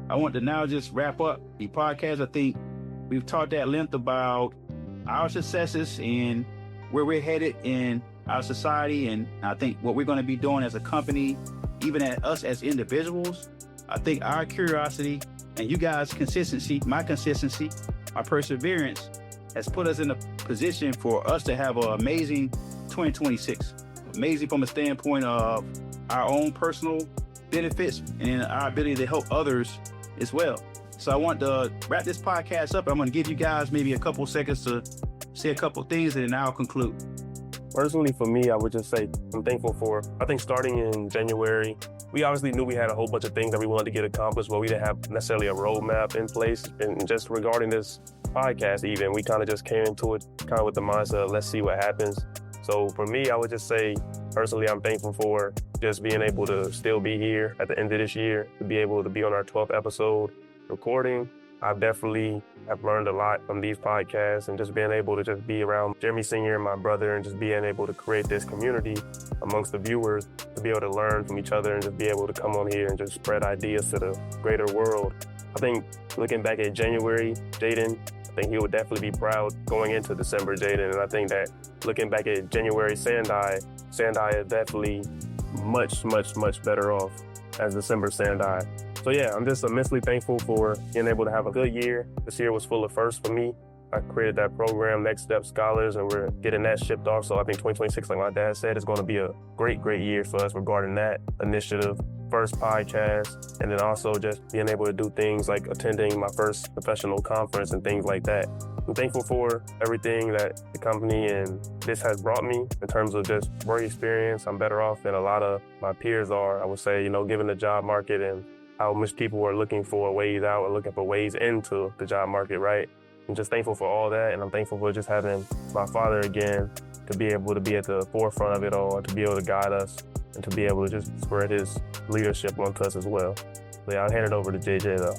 I want to now just wrap up the podcast. I think we've talked at length about our successes and where we're headed in our society. And I think what we're going to be doing as a company, even at us as individuals, I think our curiosity and you guys' consistency, my consistency, our perseverance has put us in a position for us to have an amazing 2026. Amazing from a standpoint of our own personal benefits and our ability to help others as well. So I want to wrap this podcast up. I'm going to give you guys maybe a couple seconds to say a couple things and then I'll conclude. Personally, for me, I would just say I'm thankful for, I think starting in January, we obviously knew we had a whole bunch of things that we wanted to get accomplished, but we didn't have necessarily a roadmap in place. And just regarding this podcast even, we kind of just came into it kind of with the mindset of let's see what happens. So for me, I would just say, personally, I'm thankful for just being able to still be here at the end of this year, to be able to be on our 12th episode recording. I've definitely have learned a lot from these podcasts and just being able to just be around Jeremy Sr. and my brother and just being able to create this community amongst the viewers, to be able to learn from each other and just be able to come on here and just spread ideas to the greater world. I think looking back at January, Jayden, I think he would definitely be proud going into December, Jayden. And I think that looking back at January Sandai is definitely much, much, much better off as December Sandai. So yeah, I'm just immensely thankful for being able to have a good year. This year was full of firsts for me. I created that program, Next Step Scholars, and we're getting that shipped off. So I think 2026, like my dad said, is going to be a great, great year for us regarding that initiative. First podcast, and then also just being able to do things like attending my first professional conference and things like that. I'm thankful for everything that the company and this has brought me in terms of just work experience. I'm better off than a lot of my peers are, I would say, given the job market and how much people are looking for ways out or looking for ways into the job market, right? I'm just thankful for all that, and I'm thankful for just having my father again to be able to be at the forefront of it all, to be able to guide us, and to be able to just spread his leadership onto us as well. So yeah, I'll hand it over to JJ though.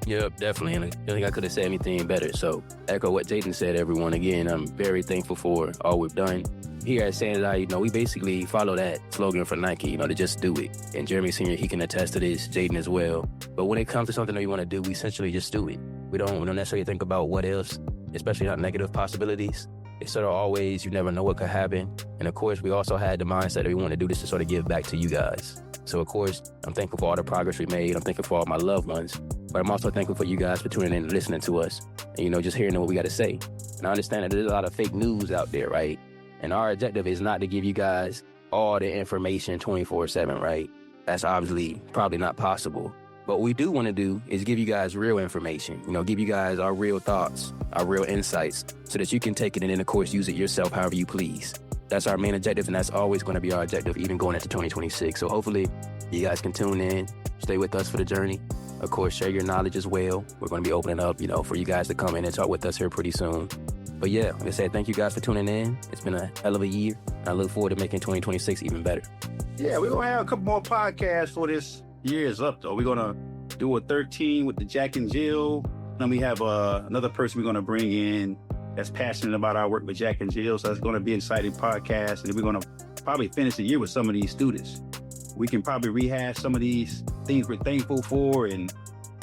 Yep, definitely. And I don't think I could have said anything better. So echo what Jayden said, everyone. Again, I'm very thankful for all we've done. Here at Sandai, we basically follow that slogan for Nike, to just do it. And Jeremy Sr., he can attest to this, Jayden as well. But when it comes to something that we want to do, we essentially just do it. We don't necessarily think about what ifs, especially not negative possibilities. It's sort of always, you never know what could happen. And of course, we also had the mindset that we want to do this to sort of give back to you guys. So of course, I'm thankful for all the progress we made. I'm thankful for all my loved ones. But I'm also thankful for you guys for tuning in and listening to us. And, just hearing what we got to say. And I understand that there's a lot of fake news out there, right? And our objective is not to give you guys all the information 24/7, right? That's obviously probably not possible. But what we do want to do is give you guys real information, give you guys our real thoughts, our real insights, so that you can take it and then, of course, use it yourself however you please. That's our main objective, and that's always going to be our objective, even going into 2026. So hopefully you guys can tune in, stay with us for the journey. Of course, share your knowledge as well. We're going to be opening up, for you guys to come in and talk with us here pretty soon. But yeah, like I said, thank you guys for tuning in. It's been a hell of a year, and I look forward to making 2026 even better. Yeah, we're going to have a couple more podcasts for this year is up, though. We're going to do a 13 with the Jack and Jill. Then we have another person we're going to bring in that's passionate about our work with Jack and Jill. So it's going to be an exciting podcast. And we're going to probably finish the year with some of these students. We can probably rehash some of these things we're thankful for and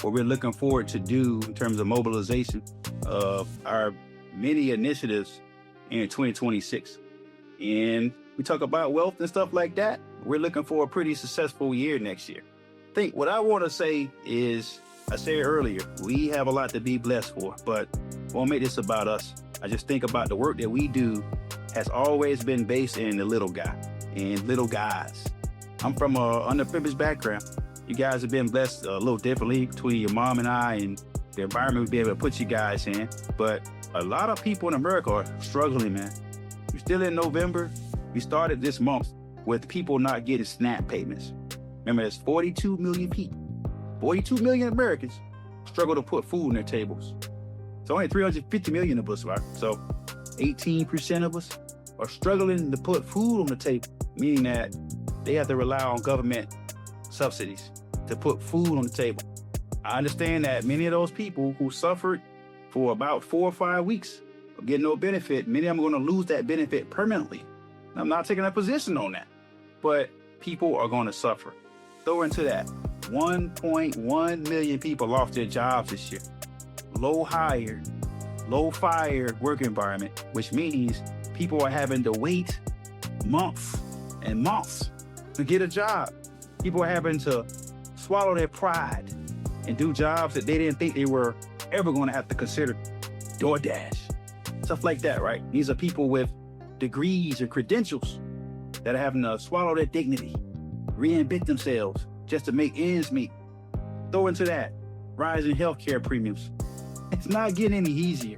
what we're looking forward to do in terms of mobilization of our many initiatives in 2026. And we talk about wealth and stuff like that. We're looking for a pretty successful year next year. I think what I want to say is, I said earlier, we have a lot to be blessed for, but I won't make this about us. I just think about the work that we do has always been based in the little guy and little guys. I'm from an underprivileged background. You guys have been blessed a little differently between your mom and I and the environment we've been able to put you guys in. But a lot of people in America are struggling, man. We're still in November. We started this month with people not getting SNAP payments. Remember, there's 42 million people. 42 million Americans struggle to put food on their tables. It's only 350 million of us, right? So 18% of us are struggling to put food on the table, meaning that they have to rely on government subsidies to put food on the table. I understand that many of those people who suffered for about 4 or 5 weeks of getting no benefit, many of them are going to lose that benefit permanently. I'm not taking a position on that, but people are going to suffer. Throw into that 1.1 million people lost their jobs this year. Low fire work environment, which means people are having to wait months and months to get a job. People are having to swallow their pride and do jobs that they didn't think they were ever going to have to consider. DoorDash, stuff like that, right? These are people with degrees and credentials that are having to swallow their dignity, reinvent themselves just to make ends meet. Throw into that rising healthcare premiums. It's not getting any easier.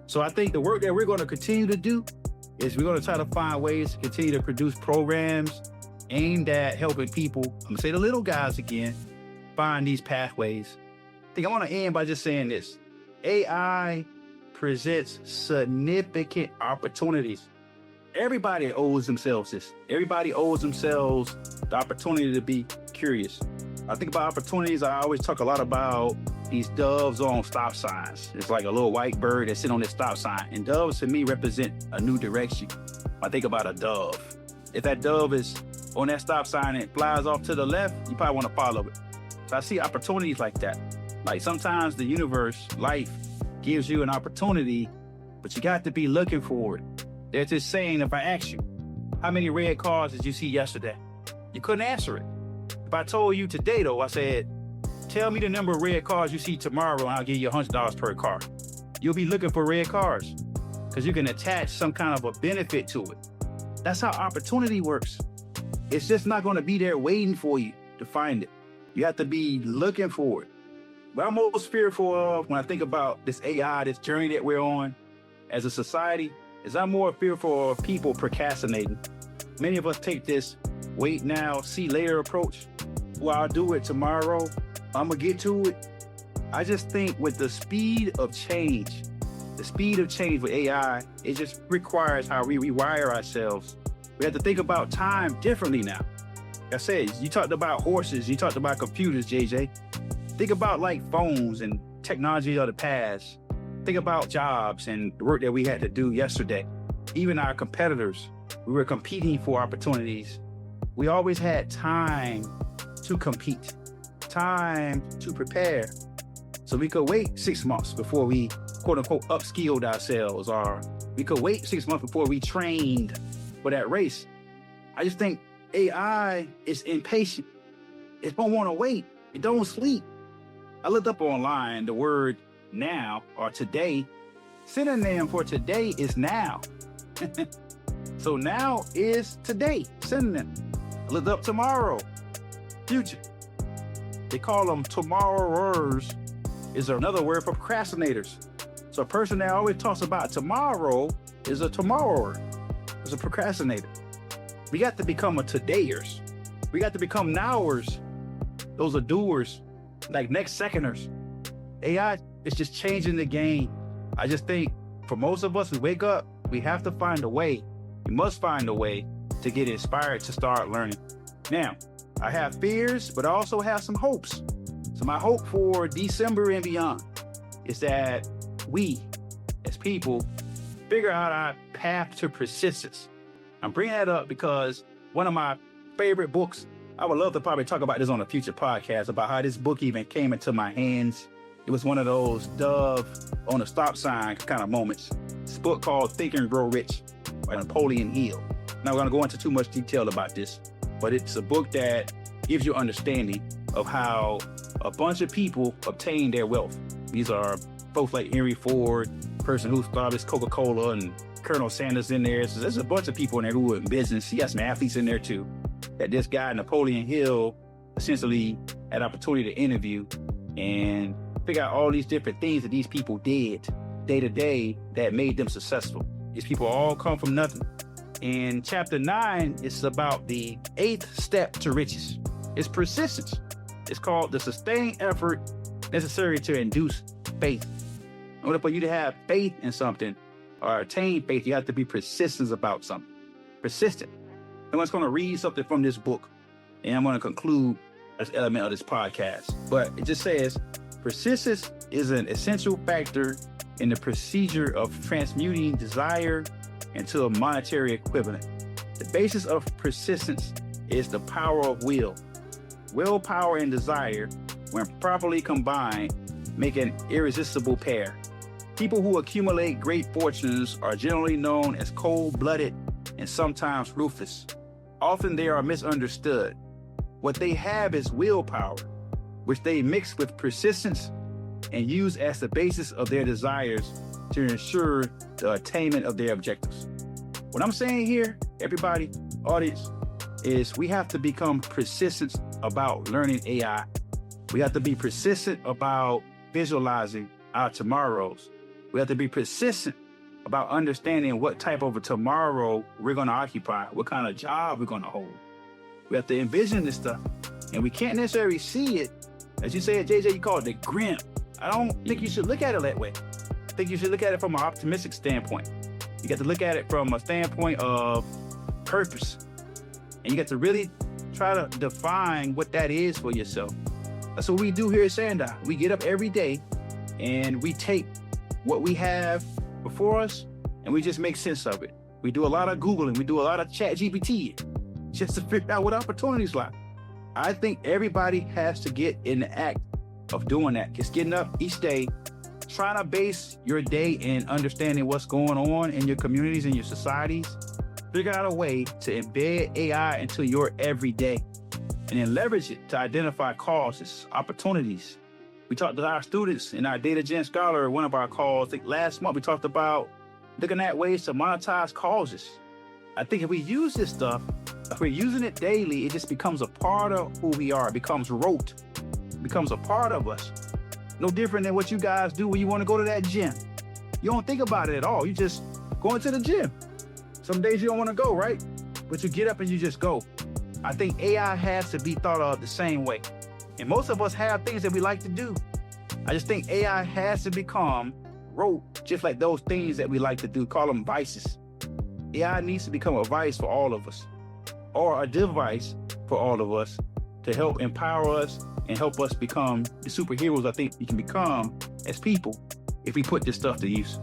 So I think the work that we're going to continue to do is we're going to try to find ways to continue to produce programs aimed at helping people, I'm going to say the little guys again, find these pathways. I think I want to end by just saying this. AI presents significant opportunities. Everybody owes themselves this. Everybody owes themselves the opportunity to be curious. I think about opportunities. I always talk a lot about these doves on stop signs. It's like a little white bird that sit on this stop sign. And doves to me represent a new direction. I think about a dove. If that dove is on that stop sign and it flies off to the left, you probably want to follow it. So I see opportunities like that. Like sometimes the universe, life, gives you an opportunity, but you got to be looking for it. There's this saying, if I ask you, how many red cars did you see yesterday? You couldn't answer it. If I told you today, though, I said, tell me the number of red cars you see tomorrow and I'll give you $100 per car. You'll be looking for red cars because you can attach some kind of a benefit to it. That's how opportunity works. It's just not going to be there waiting for you to find it. You have to be looking for it. What I'm most fearful of when I think about this AI, this journey that we're on as a society, is I'm more fearful of people procrastinating. Many of us take this wait now, see later approach. Well, I'll do it tomorrow. I'm going to get to it. I just think with the speed of change with AI, it just requires how we rewire ourselves. We have to think about time differently now. Like I said, you talked about horses, you talked about computers, JJ. Think about like phones and technology of the past. Think about jobs and the work that we had to do yesterday. Even our competitors, we were competing for opportunities. We always had time to compete, time to prepare. So we could wait 6 months before we, quote unquote, upskilled ourselves, or we could wait 6 months before we trained for that race. I just think AI is impatient. It don't want to wait. It don't sleep. I looked up online the word now or today. Synonym for today is now. So now is today, synonym. I looked up tomorrow, future. They call them tomorrowers, is another word for procrastinators. So a person that always talks about tomorrow is a tomorrower, is a procrastinator. We got to become a todayers. We got to become nowers. Those are doers, like next seconders. AI is just changing the game. I just think for most of us who wake up, we have to find a way. We must find a way to get inspired to start learning. Now, I have fears, but I also have some hopes. So my hope for December and beyond is that we, as people, figure out our path to persistence. I'm bringing that up because one of my favorite books, I would love to probably talk about this on a future podcast, about how this book even came into my hands. It was one of those dove on a stop sign kind of moments. It's a book called Think and Grow Rich by Napoleon Hill. Not going to go into too much detail about this, but it's a book that gives you understanding of how a bunch of people obtain their wealth. These are folks like Henry Ford, person who started Coca-Cola, and Colonel Sanders in there. So there's a bunch of people in there who were in business. He got some athletes in there too. That this guy, Napoleon Hill, essentially had opportunity to interview and figure out all these different things that these people did day to day that made them successful. These people all come from nothing. In chapter 9, it's about the 8th step to riches. It's persistence. It's called the sustained effort necessary to induce faith. In order for you to have faith in something or attain faith, you have to be persistent about something. Persistent. I'm just going to read something from this book, and I'm going to conclude this element of this podcast. But it just says, persistence is an essential factor in the procedure of transmuting desire into a monetary equivalent. The basis of persistence is the power of will. willpower and desire, when properly combined, make an irresistible pair. People who accumulate great fortunes are generally known as cold-blooded and sometimes ruthless. Often they are misunderstood. What they have is willpower, which they mix with persistence and use as the basis of their desires to ensure the attainment of their objectives. What I'm saying here, everybody, audience, is we have to become persistent about learning AI. We have to be persistent about visualizing our tomorrows. We have to be persistent about understanding what type of a tomorrow we're going to occupy, what kind of job we're going to hold. We have to envision this stuff, and we can't necessarily see it. As you said, JJ, you call it the grim. I don't think you should look at it that way. I think you should look at it from an optimistic standpoint. You got to look at it from a standpoint of purpose. And you got to really try to define what that is for yourself. That's what we do here at Sandai. We get up every day and we take what we have before us and we just make sense of it. We do a lot of Googling. We do a lot of chat GPT just to figure out what opportunities lie. I think everybody has to get in the act of doing that. Just getting up each day, trying to base your day in understanding what's going on in your communities and your societies. Figure out a way to embed AI into your everyday and then leverage it to identify causes, opportunities. We talked to our students in our DataGen Scholar, one of our calls. I think last month we talked about looking at ways to monetize causes. I think if we use this stuff, if we're using it daily, it just becomes a part of who we are. It becomes rote. It becomes a part of us. No different than what you guys do when you want to go to that gym. You don't think about it at all. You just go into the gym. Some days you don't want to go, right? But you get up and you just go. I think AI has to be thought of the same way. And most of us have things that we like to do. I just think AI has to become rote, just like those things that we like to do, call them vices. AI needs to become a vice for all of us, or a device for all of us, to help empower us and help us become the superheroes I think we can become as people if we put this stuff to use.